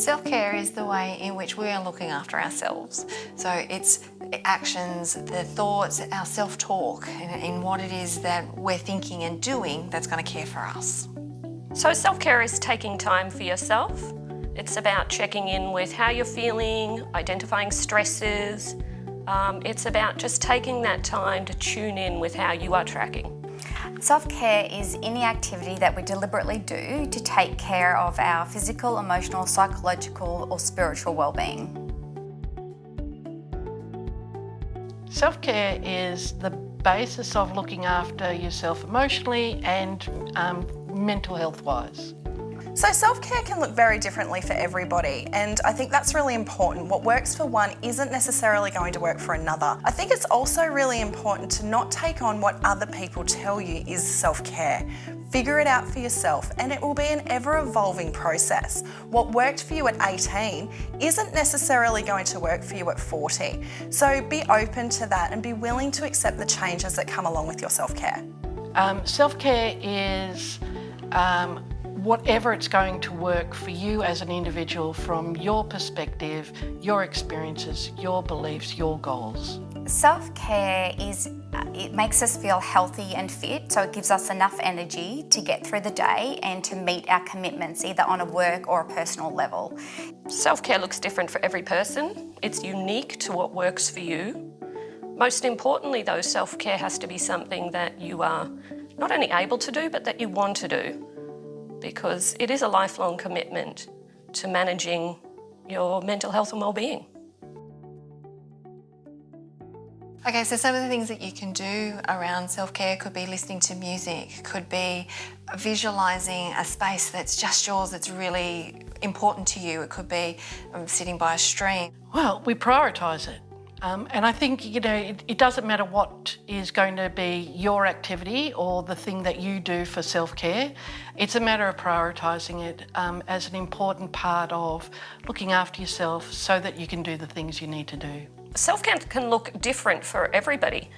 Self-care is the way in which we are looking after ourselves. So it's actions, the thoughts, our self-talk, in what it is that we're thinking and doing that's going to care for us. So self-care is taking time for yourself. It's about checking in with how you're feeling, identifying stresses. It's about just taking that time to tune in with how you are tracking. Self-care is any activity that we deliberately do to take care of our physical, emotional, psychological or spiritual well-being. Self-care is the basis of looking after yourself emotionally and mental health-wise. So self-care can look very differently for everybody, and I think that's really important. What works for one isn't necessarily going to work for another. I think it's also really important to not take on what other people tell you is self-care. Figure it out for yourself, and it will be an ever-evolving process. What worked for you at 18 isn't necessarily going to work for you at 40. So be open to that and be willing to accept the changes that come along with your self-care. Self-care is whatever it's going to work for you as an individual from your perspective, your experiences, your beliefs, your goals. Self-care it makes us feel healthy and fit, so it gives us enough energy to get through the day and to meet our commitments either on a work or a personal level. Self-care looks different for every person. It's unique to what works for you. Most importantly though, self-care has to be something that you are not only able to do, but that you want to do, because it is a lifelong commitment to managing your mental health and well-being. Okay, so some of the things that you can do around self-care could be listening to music, could be visualising a space that's just yours, that's really important to you. It could be sitting by a stream. Well, we prioritise it. And I think, it doesn't matter what is going to be your activity or the thing that you do for self-care. It's a matter of prioritising it as an important part of looking after yourself so that you can do the things you need to do. Self-care can look different for everybody.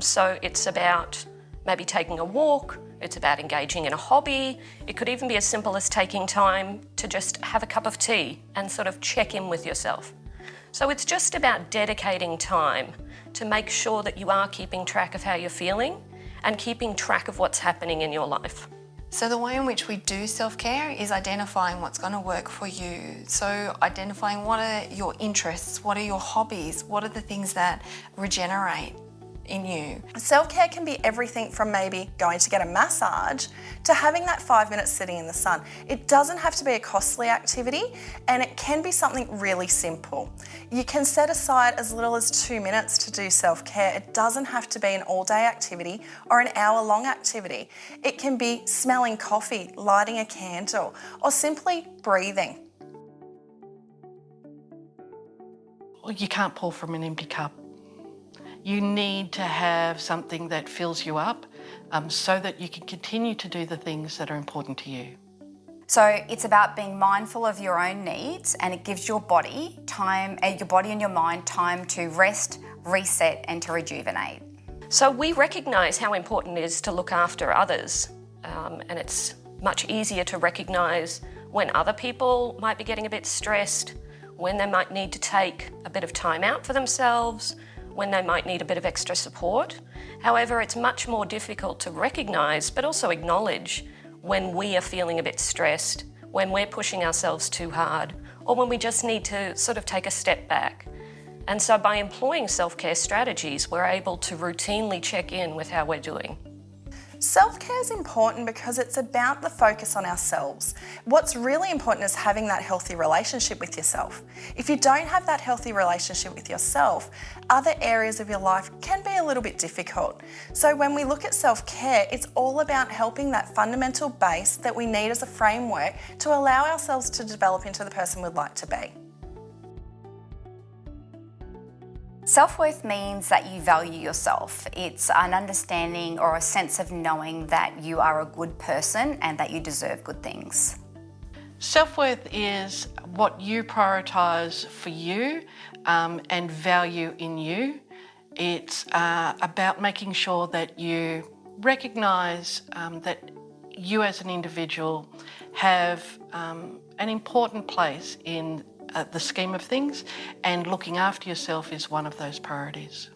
So it's about maybe taking a walk, it's about engaging in a hobby. It could even be as simple as taking time to just have a cup of tea and sort of check in with yourself. So it's just about dedicating time to make sure that you are keeping track of how you're feeling and keeping track of what's happening in your life. So the way in which we do self-care is identifying what's going to work for you. So identifying what are your interests, what are your hobbies, what are the things that regenerate in you. Self-care can be everything from maybe going to get a massage to having that 5 minutes sitting in the sun. It doesn't have to be a costly activity, and it can be something really simple. You can set aside as little as 2 minutes to do self-care. It doesn't have to be an all-day activity or an hour-long activity. It can be smelling coffee, lighting a candle, or simply breathing. Well, you can't pour from an empty cup. You need to have something that fills you up so that you can continue to do the things that are important to you. So it's about being mindful of your own needs, and it gives your body and your mind time to rest, reset and to rejuvenate. So we recognise how important it is to look after others, and it's much easier to recognise when other people might be getting a bit stressed, when they might need to take a bit of time out for themselves, when they might need a bit of extra support. However, it's much more difficult to recognise but also acknowledge when we are feeling a bit stressed, when we're pushing ourselves too hard, or when we just need to sort of take a step back. And so by employing self-care strategies, we're able to routinely check in with how we're doing. Self-care is important because it's about the focus on ourselves. What's really important is having that healthy relationship with yourself. If you don't have that healthy relationship with yourself, other areas of your life can be a little bit difficult. So when we look at self-care, it's all about helping that fundamental base that we need as a framework to allow ourselves to develop into the person we'd like to be. Self-worth means that you value yourself. It's an understanding or a sense of knowing that you are a good person and that you deserve good things. Self-worth is what you prioritise for you and value in you. It's about making sure that you recognise that you as an individual have an important place in the scheme of things, and looking after yourself is one of those priorities.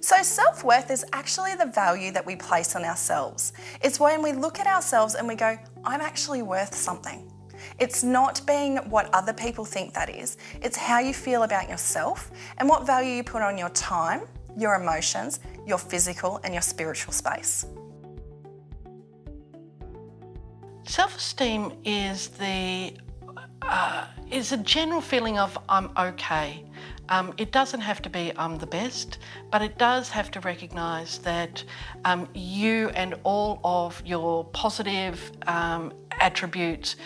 So self-worth is actually the value that we place on ourselves. It's when we look at ourselves and we go, I'm actually worth something. It's not being what other people think that is. It's how you feel about yourself and what value you put on your time, your emotions, your physical and your spiritual space. Self-esteem is a general feeling of I'm okay. It doesn't have to be I'm the best, but it does have to recognise that you and all of your positive attributes,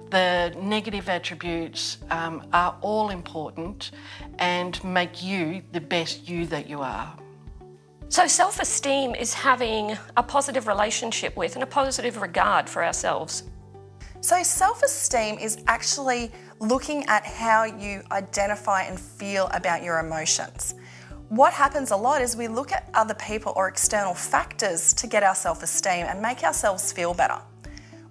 the negative attributes are all important and make you the best you that you are. So self-esteem is having a positive relationship with and a positive regard for ourselves. So self-esteem is actually looking at how you identify and feel about your emotions. What happens a lot is we look at other people or external factors to get our self-esteem and make ourselves feel better.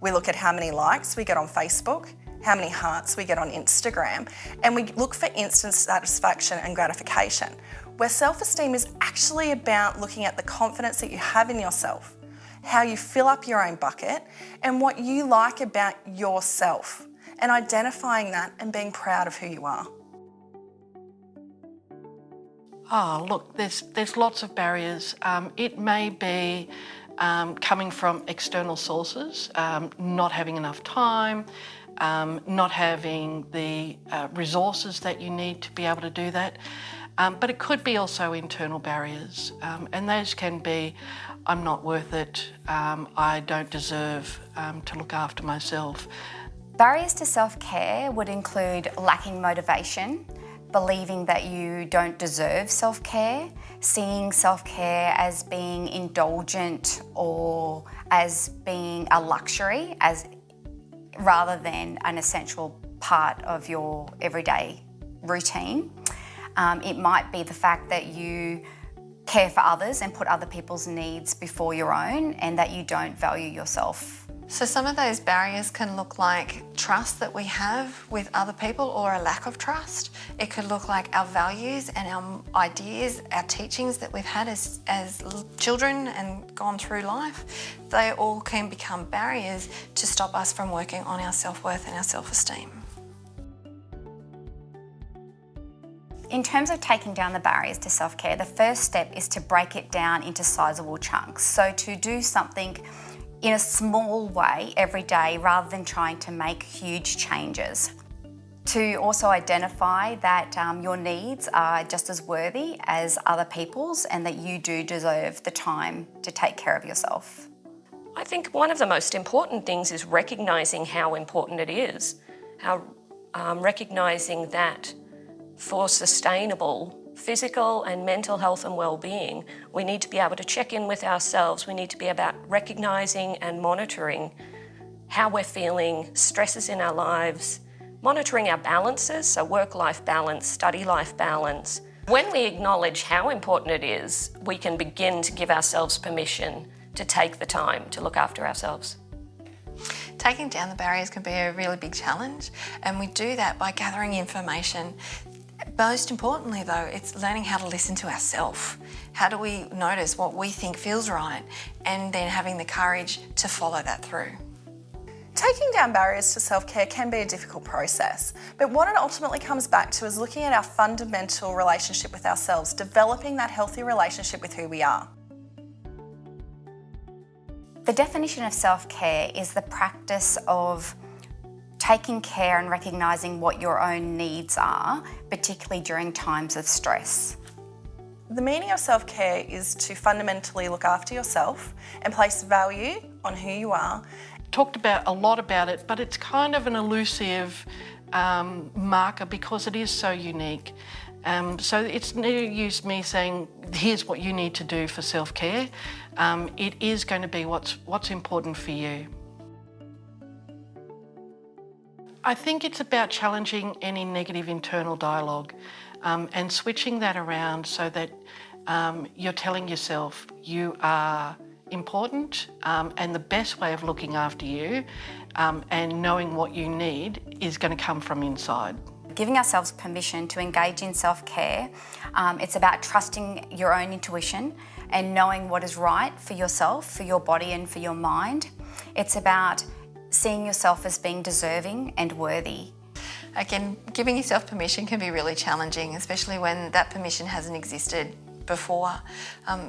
We look at how many likes we get on Facebook, how many hearts we get on Instagram, and we look for instant satisfaction and gratification, where self-esteem is actually about looking at the confidence that you have in yourself, how you fill up your own bucket, and what you like about yourself, and identifying that and being proud of who you are. Oh, look, there's lots of barriers. It may be coming from external sources, not having enough time, not having the resources that you need to be able to do that. But it could be also internal barriers, and those can be, I'm not worth it, I don't deserve to look after myself. Barriers to self-care would include lacking motivation, believing that you don't deserve self-care, seeing self-care as being indulgent or as being a luxury rather than an essential part of your everyday routine. It might be the fact that you care for others and put other people's needs before your own, and that you don't value yourself. So some of those barriers can look like trust that we have with other people, or a lack of trust. It could look like our values and our ideas, our teachings that we've had as children and gone through life. They all can become barriers to stop us from working on our self-worth and our self-esteem. In terms of taking down the barriers to self-care, the first step is to break it down into sizable chunks. So to do something in a small way every day rather than trying to make huge changes. To also identify that your needs are just as worthy as other people's, and that you do deserve the time to take care of yourself. I think one of the most important things is recognising how important it is, recognising that for sustainable physical and mental health and well-being, we need to be able to check in with ourselves. We need to be about recognising and monitoring how we're feeling, stresses in our lives, monitoring our balances, so work-life balance, study-life balance. When we acknowledge how important it is, we can begin to give ourselves permission to take the time to look after ourselves. Taking down the barriers can be a really big challenge, and we do that by gathering information. Most importantly though, it's learning how to listen to ourselves. How do we notice what we think feels right, and then having the courage to follow that through. Taking down barriers to self-care can be a difficult process, but what it ultimately comes back to is looking at our fundamental relationship with ourselves, developing that healthy relationship with who we are. The definition of self-care is the practice of taking care and recognising what your own needs are, particularly during times of stress. The meaning of self-care is to fundamentally look after yourself and place value on who you are. Talked about a lot about it, but it's kind of an elusive marker because it is so unique. So it's no use me saying, here's what you need to do for self-care. It is going to be what's important for you. I think it's about challenging any negative internal dialogue and switching that around so that you're telling yourself you are important, and the best way of looking after you and knowing what you need is going to come from inside. Giving ourselves permission to engage in self-care, it's about trusting your own intuition and knowing what is right for yourself, for your body and for your mind. It's about seeing yourself as being deserving and worthy. Again, giving yourself permission can be really challenging, especially when that permission hasn't existed before.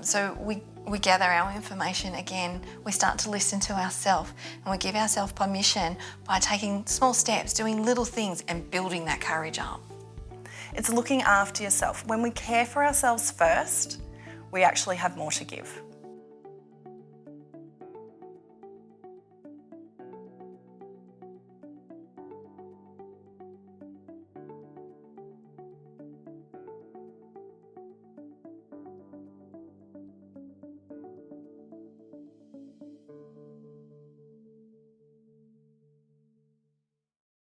So we gather our information again, we start to listen to ourselves, and we give ourselves permission by taking small steps, doing little things and building that courage up. It's looking after yourself. When we care for ourselves first, we actually have more to give.